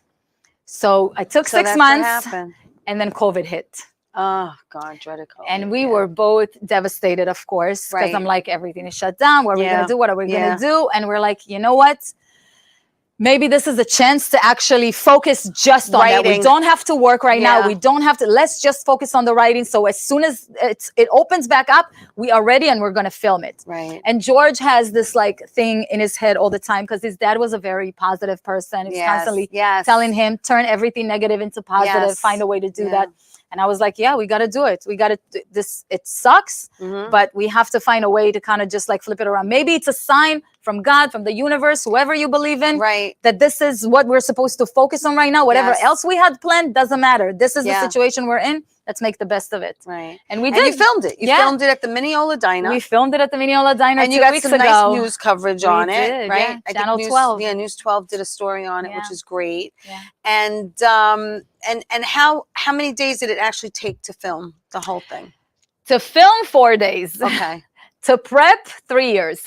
So I took So 6 that's months, what happened. and then COVID hit. Oh God, dreaded COVID. And we were both devastated, of course, because Right. I'm like, everything is shut down. What are we Yeah. going to do? What are we Yeah. going to do? And we're like, you know what? Maybe this is a chance to actually focus just on that. We Writing. don't have to work right Yeah. now. We don't have to. Let's just focus on the writing. So as soon as it opens back up, we are ready and we're going to film it. Right. And George has this like thing in his head all the time because his dad was a very positive person. He was constantly telling him, turn everything negative into positive, Yes. find a way to do Yeah. that. And I was like, yeah, we got to do it. We got to this. It sucks, Mhm. but we have to find a way to kind of just like flip it around. Maybe it's a sign from God, from the universe, whoever you believe in, Right. that this is what we're supposed to focus on right now. Whatever Yes. else we had planned doesn't matter. This is Yeah. the situation we're in. Let's make the best of it. Right. And we And did. you filmed it. You Yeah. filmed it at the Mineola Diner. We filmed it at the Mineola Diner and you 2 got weeks some ago. nice news coverage We on it, did, right? yeah. I think Channel 12. Yeah, News 12 did a story on it, which Yeah. is great. Yeah. And how many days did it actually take to film the whole thing? To film 4 days. Okay. To prep 3 years.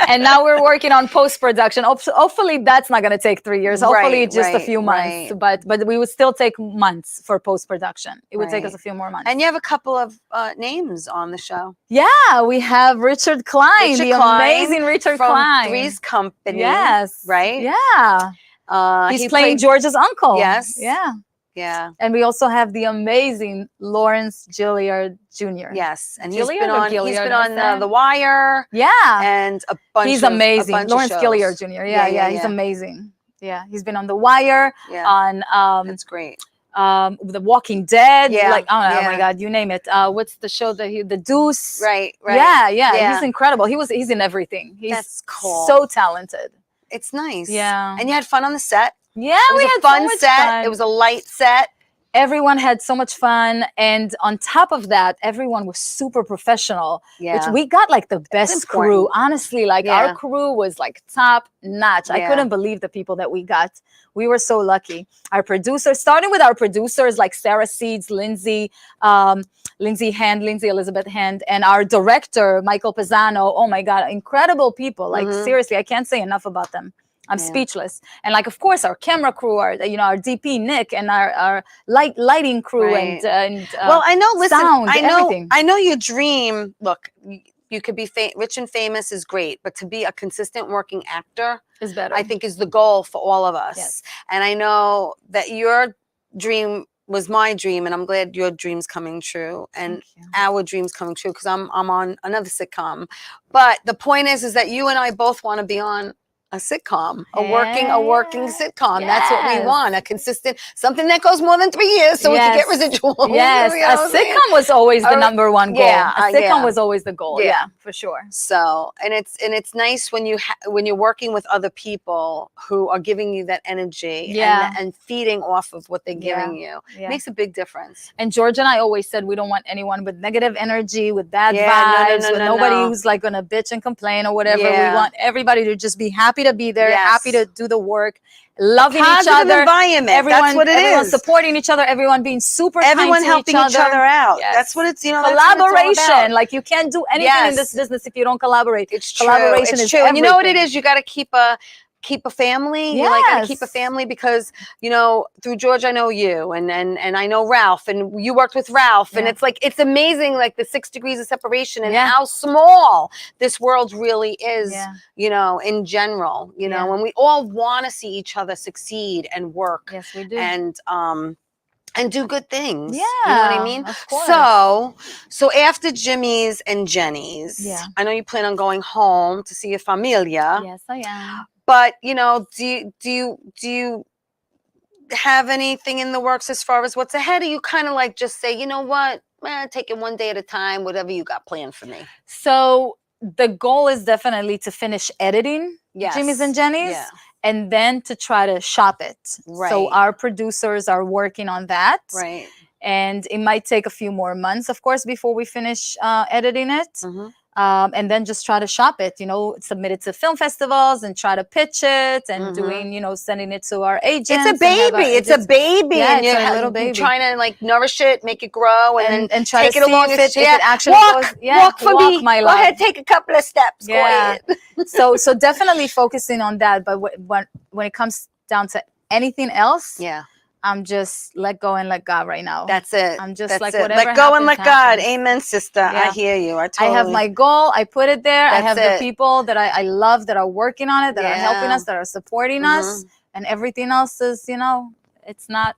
And now we're working on post-production. Hopefully that's not going to take 3 years. Hopefully Right, just a right, few months. right. But we would still take months for post-production. It would take Right. us a few more months. And you have a couple of names on the show. Yeah, we have Richard Klein, Richard the Klein amazing Richard from Klein. Three's Company. Yes. Right? Yeah. He's he playing played- George's uncle. Yes. Yeah. Yeah. And we also have the amazing Lawrence Gilliard Jr. Yes. And Gilliard he's been or on Gilliard, what's The that? Wire Yeah. and a bunch He's of amazing. a bunch Lawrence of Gilliard shows. Jr. Yeah, he's amazing. Yeah, he's been on The Wire, Yeah. on That's great. The Walking Dead. Yeah, Like, oh yeah. my God, you name it. What's the show that The Deuce? Right. Yeah. He's incredible. He's in everything. He's That's cool. so talented. It's nice. Yeah. And you had fun on the set. Yeah, It was we a had fun so much set. fun. It was a light set. Everyone had so much fun, and on top of that, everyone was super professional. Yeah. Which we got like the best crew. important. Honestly, like Yeah. our crew was like top notch. I Yeah. couldn't believe the people that we got. We were so lucky. Our producers, starting with our producers like Sarah Seeds, Lindsay Elizabeth Hand, and our director Michael Pisano. Oh my God, incredible people! Like seriously, I can't say enough about them. I'm speechless. And like, of course, our camera crew, our DP Nick, and our lighting crew, Right. and Well, I know. Listen, sound, everything. I know your dream. Look, you could be rich and famous is great, but to be a consistent working actor, is better. I think, is the goal for all of us. Yes. And I know that your dream was my dream, and I'm glad your dream's coming true, and Thank you. our dream's coming true because I'm on another sitcom. But the point is that you and I both want to be on a sitcom, a working sitcom. That's what we Yes. want, a consistent, something that goes more than 3 years so we can get Yes. residuals. Yes, You know what a I'm saying? sitcom was always the Or- number one goal. yeah, A sitcom yeah. was always the goal. Yeah. Yeah, for sure. So, and it's nice when when you're working with other people who are giving you that energy Yeah. and feeding off of what they're giving you. Yeah. Makes a big difference. And George and I always said we don't want anyone with negative energy, with bad Yeah, vibes, no, with no, nobody no. who's like gonna bitch and complain or whatever. Yeah. We want everybody to just be happy happy to be there, Yes. happy to do the work, loving each Positive other. environment. Everyone, That's what it everyone is. supporting each other, everyone being super Everyone kind to helping each other out. Yes. That's what it's, you know, that's what it's all collaboration. about. Like you can't do anything in this Yes. business if you don't collaborate. It's true. Collaboration It's is true. And you know what it everything. is? You got to keep a family. You like got to keep a Yes. family because, you know, through George, I know you and I know Ralph, and you worked with Ralph, and Yeah. it's like, it's amazing, like the 6 degrees of separation and Yeah. how small this world really is, Yeah. you know, in general, you know, Yeah. and we all want to see each other succeed and work Yes, we do. and do good things. Yeah, You know what I mean? of course. So after Jimmy's and Jenny's, Yeah. I know you plan on going home to see your familia. Yes, I am. But, you know, do you have anything in the works as far as what's ahead? Or you kind of like just say, you know what, take it one day at a time, whatever you got planned for me. So the goal is definitely to finish editing Yes. Jimmy's and Jenny's, Yeah. and then to try to shop it. Right. So our producers are working on that. Right. And it might take a few more months, of course, before we finish editing it. Mhm. And then just try to shop it, you know, submit it to film festivals and try to pitch it and doing, you know, sending it to our agents. It's a baby. It's a baby. Yeah, and it's you're a little baby. trying to like nourish it, make it grow, and then try take to it see along if its it actually walk, goes. Yeah, walk for me. my Go love. ahead, take a couple of steps. Yeah. Go ahead. so definitely focusing on that. But when it comes down to anything else, Yeah. I'm just let go and let God right now. That's it. I'm just That's like, it. whatever Let go and let happens, God. happens. Amen, sister. I Yeah. hear you. I I totally. have my goal. I put it there. I That's have it. the people that I love that are working on it, that are helping Yeah. us, that are supporting us, and everything else is, you know, it's not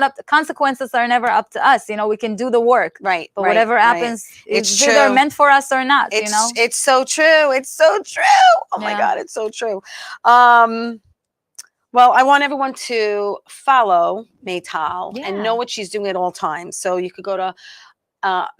up. The consequences are never up to us. You know, we can do the work, Right. but right, whatever right. happens, It's it's either true. meant for us or not. It's, you know, it's so true. It's so true. Oh my Yeah. God, it's so true. Well, I want everyone to follow MAYTAL and know Yeah. what she's doing at all times. So you could go to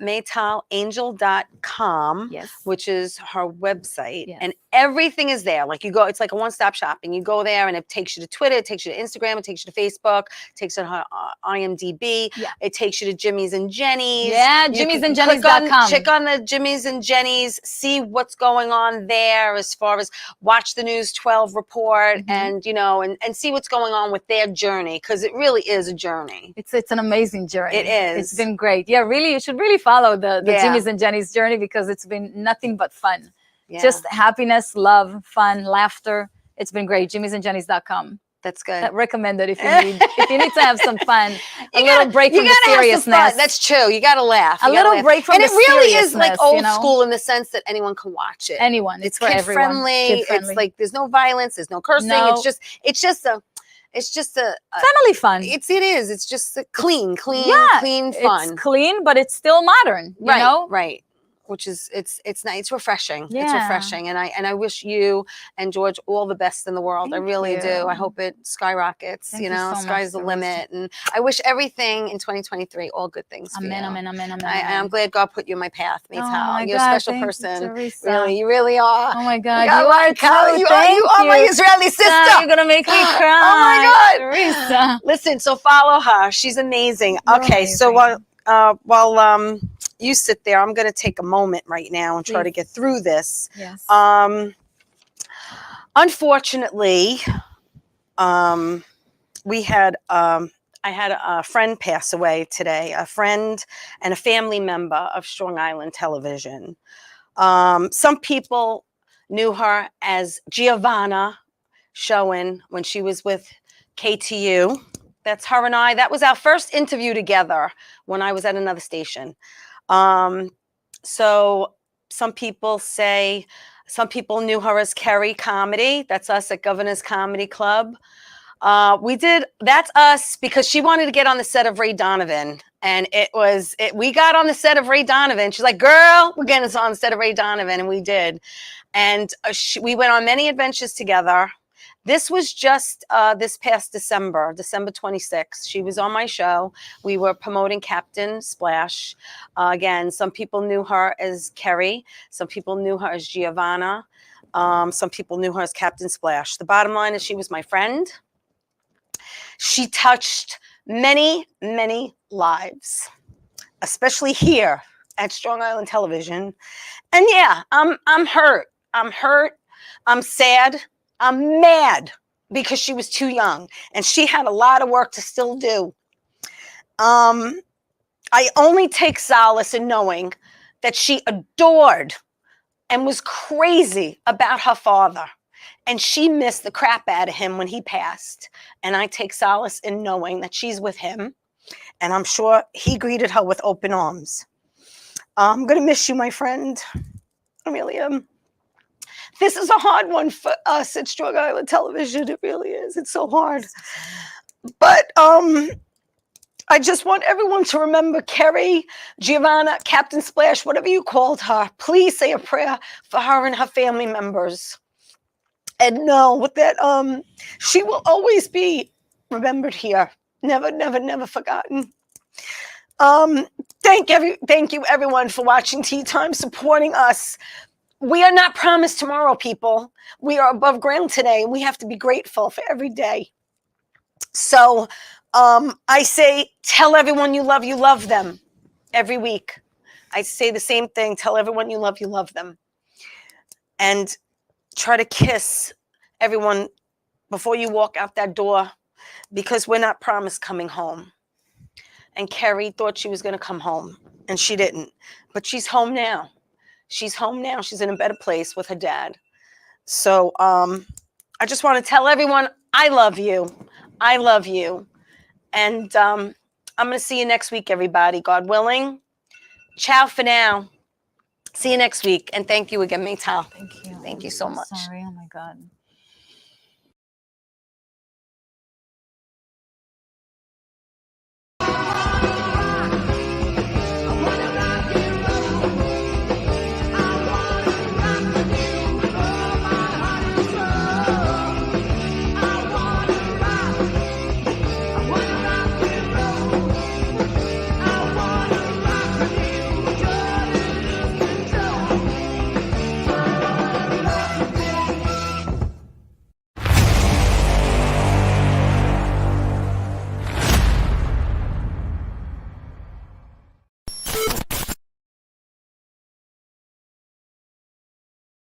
MAYTALangel.com, Yes. which is her website, Yes. and everything is there. Like you go, it's like a one-stop shopping. You go there and it takes you to Twitter, it takes you to Instagram, it takes you to Facebook, it takes you to her IMDb, Yeah. it takes you to Jimmy's and Jenny's. Yeah, You Jimmy's can and click Jenny's.com. Check on the Jimmy's and Jenny's, see what's going on there as far as watch the News 12 report and, you know, and see what's going on with their journey, because it really is a journey. It's an amazing journey. It is. It's been great. Yeah, really, you should really follow the Yeah. Jimmy's and Jenny's journey because it's been nothing but fun. Yeah. Just happiness, love, fun, laughter. It's been great. Jimmy'sandJenny's.com. That's good. I recommend it if you need to have some fun. A little break you from the gotta have some seriousness. fun. That's true. You got to laugh. A You gotta little laugh. break from and the it really is like seriousness, old you know? school in the sense that anyone can watch it. Anyone. It's for kid everyone. friendly. Kid-friendly. It's like there's no violence. There's no cursing. No. It's just a family fun. it is. It's just a clean fun. It's clean, but it's still modern. You Right. know? Right. Which is it's nice. It's refreshing. It's Yeah. refreshing, and I wish you and George all the best in the world. I Thank really do. I you. hope it skyrockets. Thank you you know, so much, sky's the Teresa. limit, and I wish everything in 2023 all good things. For Amen, you. amen, amen, amen. I'm glad God put you in my path, MAYTAL. my You're God, a special thank you, person. Teresa. Really, you really are. Oh my God, got you my are cow- too. You Thank are my you. Israeli sister. You're gonna make me cry. Oh my God. Teresa. Listen, so follow her. She's amazing. You're Okay, so amazing. while you sit there, I'm going to take a moment right now and try to Please. get through this. Yes. Unfortunately, I had a friend pass away today, a friend and a family member of Strong Island Television. Some people knew her as Giovanna Schoen when she was with KTU. That's her and I. That was our first interview together when I was at another station. So some people knew her as Kerry Comedy. That's us at Governor's Comedy Club. That's us because she wanted to get on the set of Ray Donovan. And we got on the set of Ray Donovan. She's like, girl, we're getting us on the set of Ray Donovan. And we did. And we went on many adventures together. This was just this past December 26th. She was on my show. We were promoting Captain Splash. Again, some people knew her as Kerry. Some people knew her as Giovanna. Some people knew her as Captain Splash. The bottom line is she was my friend. She touched many, many lives, especially here at Strong Island Television. And yeah, I'm hurt. I'm hurt. I'm sad. I'm mad because she was too young and she had a lot of work to still do. I only take solace in knowing that she adored and was crazy about her father. And she missed the crap out of him when he passed. And I take solace in knowing that she's with him. And I'm sure he greeted her with open arms. I'm going to miss you, my friend. I really am. This is a hard one for us at Strong Island Television. It really is. It's so hard. But I just want everyone to remember Kerry, Giovanna, Captain Splash, whatever you called her. Please say a prayer for her and her family members. And know that she will always be remembered here. Never, never, never forgotten. Thank you everyone for watching Tea Time, supporting us. We are not promised tomorrow, people. We are above ground today, and we have to be grateful for every day. So I say, tell everyone you love them every week. I say the same thing. Tell everyone you love them. And try to kiss everyone before you walk out that door, because we're not promised coming home. And Kerry thought she was going to come home, and she didn't. But she's home now. She's home now. She's in a better place with her dad. So I just want to tell everyone, I love you. I love you. And I'm going to see you next week, everybody, God willing. Ciao for now. See you next week. And thank you again, MAYTAL. Thank you. Thank you so much. Sorry. Oh my God.